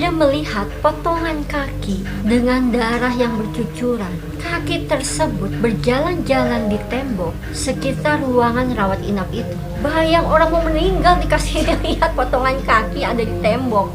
Dia melihat potongan kaki dengan darah yang bercucuran. Kaki tersebut berjalan-jalan di tembok sekitar ruangan rawat inap itu. Bayang orang mau meninggal dikasih lihat potongan kaki ada di tembok.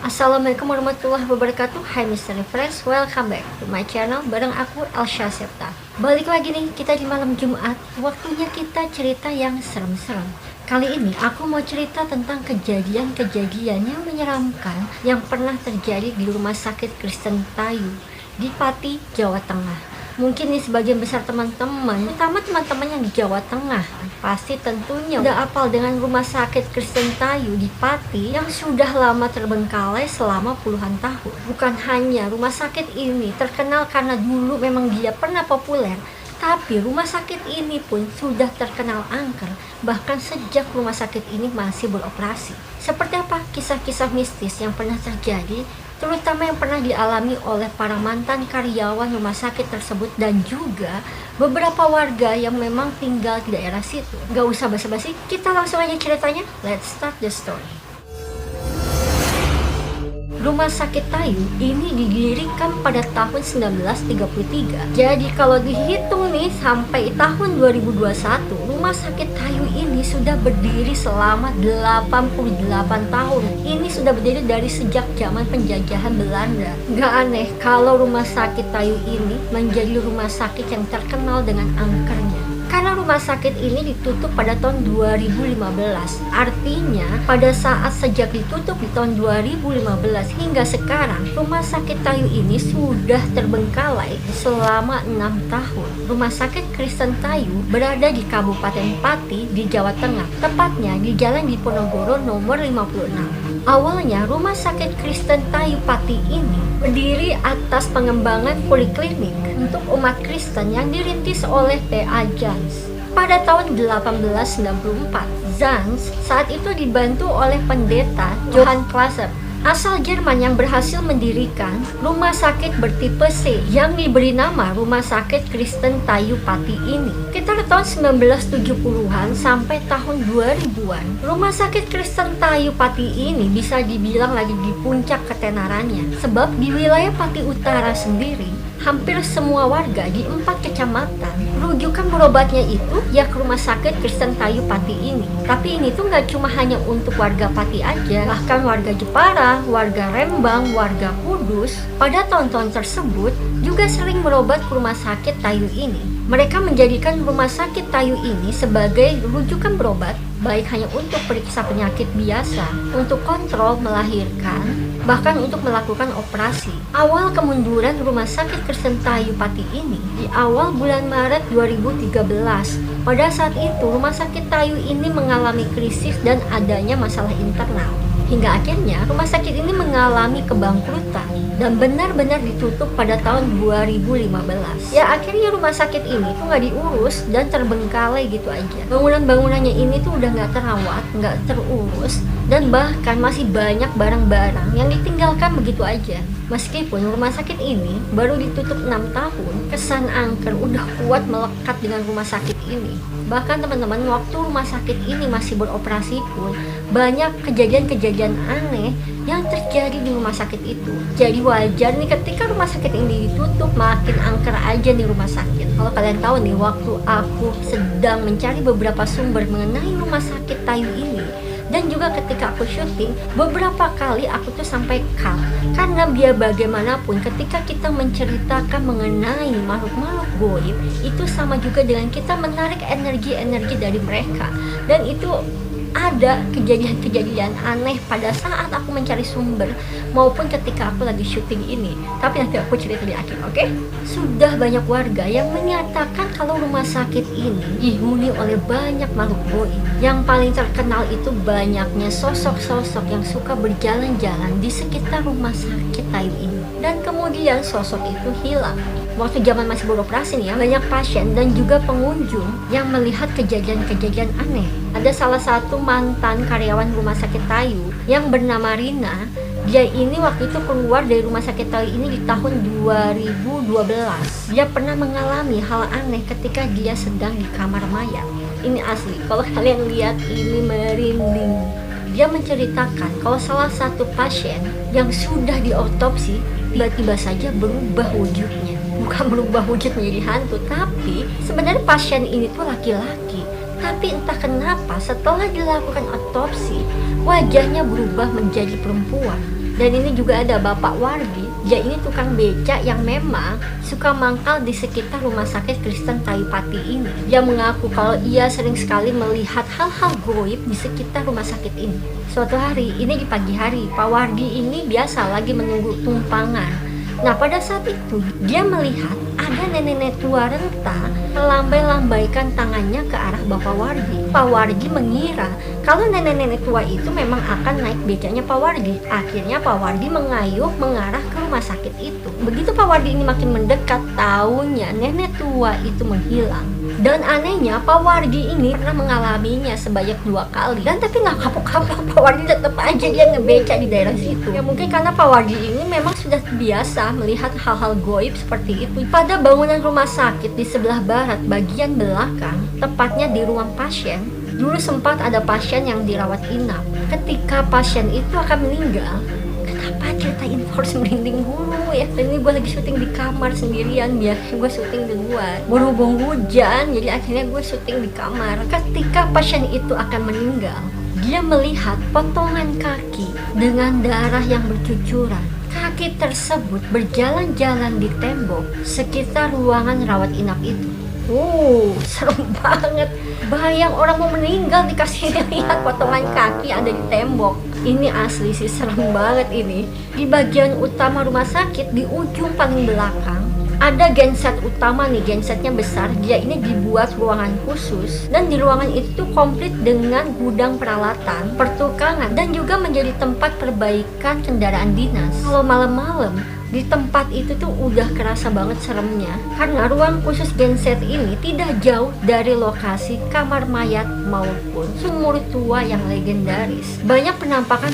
Assalamualaikum warahmatullahi wabarakatuh. Hai Mystery Friends, welcome back to my channel bareng aku Elsha Septa. Balik lagi nih kita di malam Jumat. Waktunya kita cerita yang serem-serem. Kali ini aku mau cerita tentang kejadian-kejadian yang menyeramkan yang pernah terjadi di Rumah Sakit Kristen Tayu di Pati, Jawa Tengah. Mungkin nih sebagian besar teman-teman, terutama teman-teman yang di Jawa Tengah, pasti tentunya udah hafal dengan Rumah Sakit Kristen Tayu di Pati yang sudah lama terbengkalai selama puluhan tahun. Bukan hanya rumah sakit ini terkenal karena dulu memang dia pernah populer, tapi rumah sakit ini pun sudah terkenal angker bahkan sejak rumah sakit ini masih beroperasi. Seperti apa kisah-kisah mistis yang pernah terjadi, terutama yang pernah dialami oleh para mantan karyawan rumah sakit tersebut dan juga beberapa warga yang memang tinggal di daerah situ. Gak usah basa-basi, kita langsung aja ceritanya. Let's start the story. Rumah Sakit Tayu ini didirikan pada tahun 1933. Jadi kalau dihitung nih sampai tahun 2021, Rumah Sakit Tayu ini sudah berdiri selama 88 tahun. Ini sudah berdiri dari sejak zaman penjajahan Belanda. Gak aneh kalau Rumah Sakit Tayu ini menjadi rumah sakit yang terkenal dengan angkernya. Karena rumah sakit ini ditutup pada tahun 2015. Artinya pada saat sejak ditutup di tahun 2015 hingga sekarang, Rumah Sakit Tayu ini sudah terbengkalai selama 6 tahun. Rumah Sakit Kristen Tayu berada di Kabupaten Pati di Jawa Tengah, tepatnya di Jalan Diponegoro nomor 56. Awalnya Rumah Sakit Kristen Tayu Pati ini berdiri atas pengembangan poliklinik untuk umat Kristen yang dirintis oleh T.A. Jans. Pada tahun 1894, Jans saat itu dibantu oleh pendeta Johann Klasser, asal Jerman yang berhasil mendirikan rumah sakit bertipe C yang diberi nama Rumah Sakit Kristen Tayu Pati ini. Sekitar tahun 1970-an sampai tahun 2000-an, Rumah Sakit Kristen Tayu Pati ini bisa dibilang lagi di puncak ketenarannya. Sebab di wilayah Pati Utara sendiri, hampir semua warga di 4 kecamatan rujukan berobatnya itu ya ke Rumah Sakit Kristen Tayu Pati ini. Tapi ini tuh nggak cuma hanya untuk warga Pati aja, bahkan warga Jepara, warga Rembang, warga Kudus pada tahun-tahun tersebut juga sering berobat ke Rumah Sakit Tayu ini. Mereka menjadikan Rumah Sakit Tayu ini sebagai rujukan berobat, baik hanya untuk periksa penyakit biasa, untuk kontrol melahirkan, bahkan untuk melakukan operasi. Awal kemunduran Rumah Sakit Kristen Tayu Pati ini di awal bulan Maret 2013. Pada saat itu Rumah Sakit Tayu ini mengalami krisis dan adanya masalah internal. Hingga akhirnya rumah sakit ini mengalami kebangkrutan dan benar-benar ditutup pada tahun 2015. Ya akhirnya rumah sakit ini tuh nggak diurus dan terbengkalai gitu aja. Bangunan-bangunannya ini tuh udah nggak terawat, nggak terurus, dan bahkan masih banyak barang-barang yang ditinggalkan begitu aja. Meskipun rumah sakit ini baru ditutup 6 tahun, kesan angker udah kuat melekat dengan rumah sakit ini. Bahkan teman-teman, waktu rumah sakit ini masih beroperasi pun banyak kejadian-kejadian aneh yang terjadi di rumah sakit itu. Jadi wajar nih ketika rumah sakit ini ditutup, makin angker aja nih rumah sakit. Kalau kalian tahu nih, waktu aku sedang mencari beberapa sumber mengenai Rumah Sakit Tayu ini, dan juga ketika aku syuting, beberapa kali aku tuh sampai cut. Karena biar bagaimanapun ketika kita menceritakan mengenai makhluk-makhluk goib, itu sama juga dengan kita menarik energi-energi dari mereka. Dan itu ada kejadian-kejadian aneh pada saat aku mencari sumber maupun ketika aku lagi syuting ini. Tapi nanti aku cerita di akhir, oke? Sudah banyak warga yang menyatakan kalau rumah sakit ini dihuni oleh banyak makhluk goib. Yang paling terkenal itu banyaknya sosok-sosok yang suka berjalan-jalan di sekitar rumah sakit Tayu ini. Dan kemudian sosok itu hilang. Waktu zaman masih beroperasi nih ya, banyak pasien dan juga pengunjung yang melihat kejadian-kejadian aneh. Ada salah satu mantan karyawan Rumah Sakit Tayu yang bernama Rina. Dia ini waktu itu keluar dari Rumah Sakit Tayu ini di tahun 2012. Dia pernah mengalami hal aneh ketika dia sedang di kamar mayat. Ini asli, kalau kalian lihat ini merinding. Dia menceritakan kalau salah satu pasien yang sudah diotopsi tiba-tiba saja berubah wujudnya. Bukan berubah wujud menjadi hantu, tapi sebenarnya pasien ini tuh laki-laki. Tapi entah kenapa setelah dilakukan otopsi, wajahnya berubah menjadi perempuan. Dan ini juga ada Bapak Wardi, dia ini tukang becak yang memang suka mangkal di sekitar rumah sakit Kristen Kayu Pati ini. Dia mengaku kalau ia sering sekali melihat hal-hal goib di sekitar rumah sakit ini. Suatu hari, ini di pagi hari, Pak Wardi ini biasa lagi menunggu tumpangan. Nah, pada saat itu dia melihat ada nenek-nenek tua renta melambai-lambaikan tangannya ke arah Bapak Wardi. Pak Wardi mengira kalau nenek-nenek tua itu memang akan naik becaknya Pak Wardi. Akhirnya Pak Wardi mengayuh mengarah ke rumah sakit itu. Begitu Pak Wardi ini makin mendekat, taunya nenek tua itu menghilang. Dan anehnya Pak Wardi ini pernah mengalaminya sebanyak 2 kali. Dan tapi nggak kapok-kapok, Pak Wardi tetap aja dia ngebecak di daerah situ. Ya mungkin karena Pak Wardi ini memang sudah biasa melihat hal-hal goib seperti itu. Pada bangunan rumah sakit di sebelah barat bagian belakang, tepatnya di ruang pasien, dulu sempat ada pasien yang dirawat inap. Ketika pasien itu akan meninggal, kenapa ceritain harus merinding dulu ya? Dan ini gue lagi syuting di kamar sendirian, biasanya gue syuting di luar. Berhubung hujan, jadi akhirnya gue syuting di kamar. Ketika pasien itu akan meninggal, dia melihat potongan kaki dengan darah yang bercucuran. Kaki tersebut berjalan-jalan di tembok sekitar ruangan rawat inap itu. Serem banget. Bayang orang mau meninggal dikasih lihat potongan kaki ada di tembok. Ini asli sih, serem banget ini. Di bagian utama rumah sakit, di ujung paling belakang, ada genset utama nih, gensetnya besar. Dia ini dibuat ruangan khusus, dan di ruangan itu komplit dengan gudang peralatan, pertukangan, dan juga menjadi tempat perbaikan kendaraan dinas. Kalau malam-malam di tempat itu tuh udah kerasa banget seremnya, karena ruang khusus genset ini tidak jauh dari lokasi kamar mayat maupun sumur tua yang legendaris. Banyak penampakan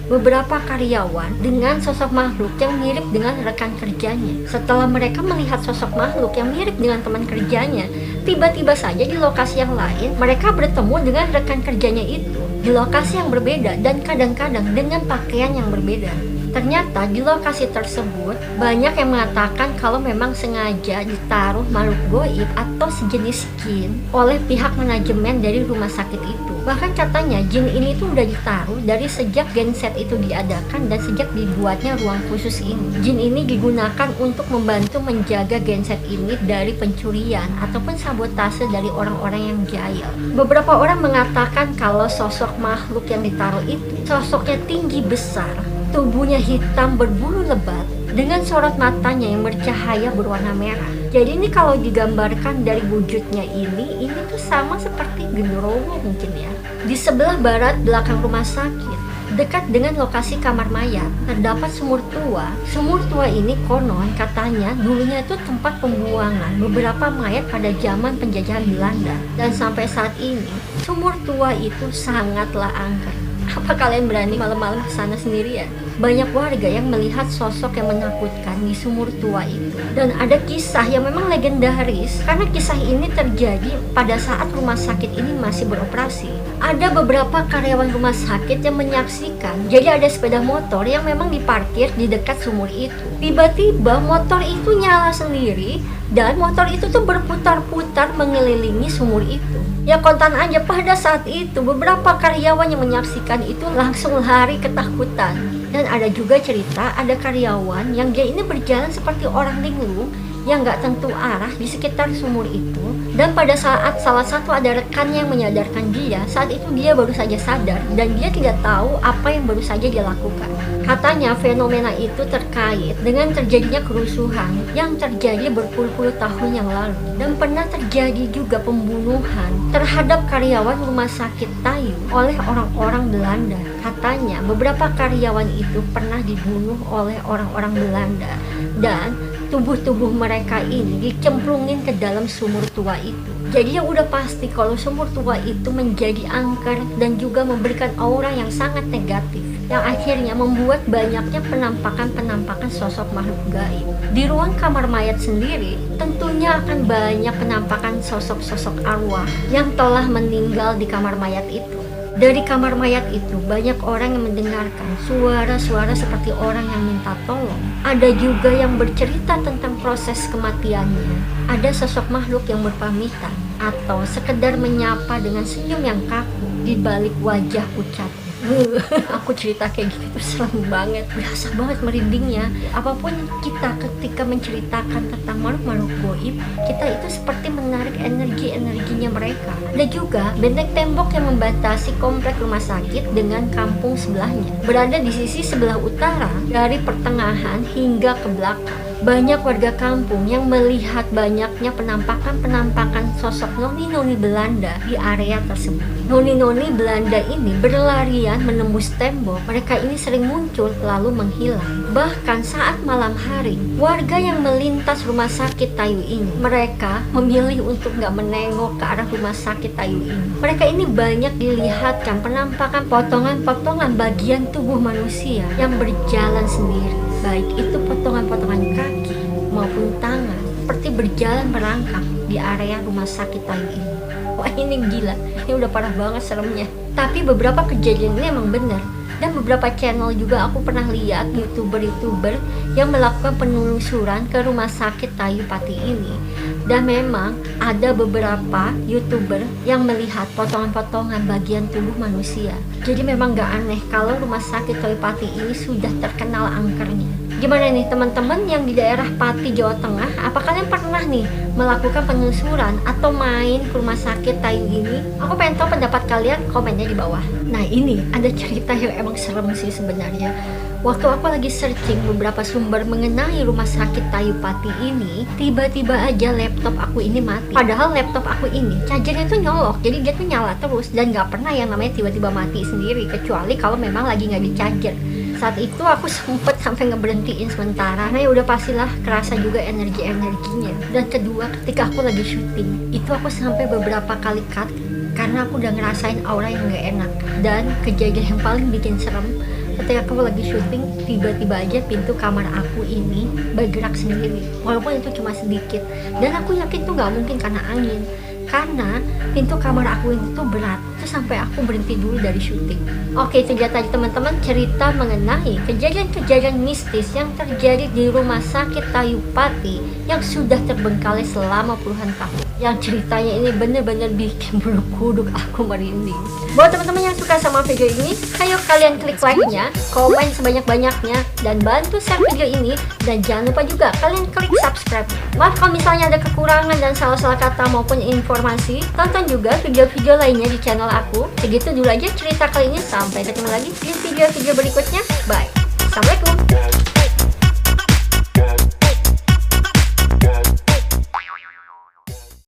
beberapa karyawan dengan sosok makhluk yang mirip dengan rekan kerjanya. Setelah mereka melihat sosok makhluk yang mirip dengan teman kerjanya, tiba-tiba saja di lokasi yang lain mereka bertemu dengan rekan kerjanya itu di lokasi yang berbeda dan kadang-kadang dengan pakaian yang berbeda. Ternyata di lokasi tersebut banyak yang mengatakan kalau memang sengaja ditaruh makhluk goib atau sejenis jin oleh pihak manajemen dari rumah sakit itu. Bahkan katanya jin ini tuh udah ditaruh dari sejak genset itu diadakan dan sejak dibuatnya ruang khusus ini. Jin ini digunakan untuk membantu menjaga genset ini dari pencurian ataupun sabotase dari orang-orang yang jahil. Beberapa orang mengatakan kalau sosok makhluk yang ditaruh itu sosoknya tinggi besar, tubuhnya hitam berbulu lebat dengan sorot matanya yang bercahaya berwarna merah. Jadi ini kalau digambarkan dari wujudnya ini tuh sama seperti genderuwo mungkin ya. Di sebelah barat belakang rumah sakit, dekat dengan lokasi kamar mayat, terdapat sumur tua. Sumur tua ini konon katanya dulunya itu tempat pembuangan beberapa mayat pada zaman penjajahan Belanda. Dan sampai saat ini, sumur tua itu sangatlah angker. Apa kalian berani malam-malam ke sana sendirian? Banyak warga yang melihat sosok yang menakutkan di sumur tua itu. Dan ada kisah yang memang legendaris, karena kisah ini terjadi pada saat rumah sakit ini masih beroperasi. Ada beberapa karyawan rumah sakit yang menyaksikan, jadi ada sepeda motor yang memang diparkir di dekat sumur itu. Tiba-tiba motor itu nyala sendiri, dan motor itu tuh berputar-putar mengelilingi sumur itu. Ya kontan aja, pada saat itu beberapa karyawan yang menyaksikan itu langsung lari ketakutan. Dan ada juga cerita ada karyawan yang dia ini berjalan seperti orang linglung yang gak tentu arah di sekitar sumur itu. Dan pada saat salah satu ada rekannya yang menyadarkan dia, saat itu dia baru saja sadar dan dia tidak tahu apa yang baru saja dia lakukan. Katanya fenomena itu terkait dengan terjadinya kerusuhan yang terjadi berpuluh-puluh tahun yang lalu. Dan pernah terjadi juga pembunuhan terhadap karyawan rumah sakit Tayu oleh orang-orang Belanda. Katanya beberapa karyawan itu pernah dibunuh oleh orang-orang Belanda. Dan tubuh-tubuh mereka ini dicemplungin ke dalam sumur tua itu. Jadi ya udah pasti kalau sumur tua itu menjadi angker dan juga memberikan aura yang sangat negatif. yang akhirnya membuat banyaknya penampakan-penampakan sosok makhluk gaib. Di ruang kamar mayat sendiri, tentunya akan banyak penampakan sosok-sosok arwah yang telah meninggal di kamar mayat itu. Dari kamar mayat itu, banyak orang yang mendengarkan suara-suara seperti orang yang minta tolong. Ada juga yang bercerita tentang proses kematiannya. Ada sosok makhluk yang berpamitan atau sekedar menyapa dengan senyum yang kaku di balik wajah pucat. Aku cerita kayak gitu tuh serem banget, berasa banget merindingnya. Apapun kita ketika menceritakan tentang makhluk-makhluk goib, kita itu seperti menarik energi-energinya mereka. Ada juga benteng tembok yang membatasi komplek rumah sakit dengan kampung sebelahnya, berada di sisi sebelah utara dari pertengahan hingga ke belakang. Banyak warga kampung yang melihat banyaknya penampakan-penampakan sosok noni-noni Belanda di area tersebut. Noni-noni Belanda ini berlarian menembus tembok. Mereka ini sering muncul lalu menghilang. Bahkan saat malam hari, warga yang melintas rumah sakit Tayu ini, mereka memilih untuk nggak menengok ke arah rumah sakit Tayu ini. Mereka ini banyak dilihatkan penampakan potongan-potongan bagian tubuh manusia yang berjalan sendiri. Baik itu potongan-potongan kaki maupun tangan, seperti berjalan merangkak di area rumah sakit Tayu ini. Wah, ini gila, ini udah parah banget seremnya. Tapi beberapa kejadian ini emang benar. Dan beberapa channel juga aku pernah lihat youtuber-youtuber yang melakukan penelusuran ke rumah sakit Tayu Pati ini. Dan memang ada beberapa youtuber yang melihat potongan-potongan bagian tubuh manusia. Jadi memang gak aneh kalau rumah sakit Tayu Pati ini sudah terkenal angkernya. Gimana nih teman-teman yang di daerah Pati, Jawa Tengah? Apa kalian pernah nih melakukan penelusuran atau main ke rumah sakit Tayu ini? Aku pengen tahu pendapat kalian, komennya di bawah. Nah, ini ada cerita yang emang serem sih sebenarnya. Waktu aku lagi searching beberapa sumber mengenai rumah sakit Tayu Pati ini, tiba-tiba aja laptop aku ini mati. Padahal laptop aku ini chargernya tuh nyolok, jadi dia tuh nyala terus dan gak pernah yang namanya tiba-tiba mati sendiri, kecuali kalau memang lagi gak di charger. Saat itu aku sempet sampai ngeberhentiin sementara, karena ya udah pastilah kerasa juga energi-energinya. Dan kedua, ketika aku lagi syuting, itu aku sampai beberapa kali cut karena aku udah ngerasain aura yang gak enak. Dan kejadian yang paling bikin serem, ketika aku lagi syuting, tiba-tiba aja pintu kamar aku ini bergerak sendiri, walaupun itu cuma sedikit. Dan aku yakin tuh gak mungkin karena angin, karena pintu kamar aku itu tuh berat. Terus sampai aku berhenti dulu dari syuting. Oke, itu dia tadi teman-teman cerita mengenai kejadian-kejadian mistis yang terjadi di rumah sakit Tayu Pati yang sudah terbengkalai selama puluhan tahun. Yang ceritanya ini bener-bener bikin bulu kuduk aku merinding. Buat teman-teman yang suka sama video ini, ayo kalian klik like-nya, komen sebanyak-banyaknya, dan bantu share video ini. Dan jangan lupa juga kalian klik subscribe. Maaf kalau misalnya ada kekurangan dan salah-salah kata maupun informasi. Tonton juga video-video lainnya di channel aku. Segitu dulu aja cerita kali ini. Sampai ketemu lagi di video-video berikutnya. Bye. Assalamualaikum.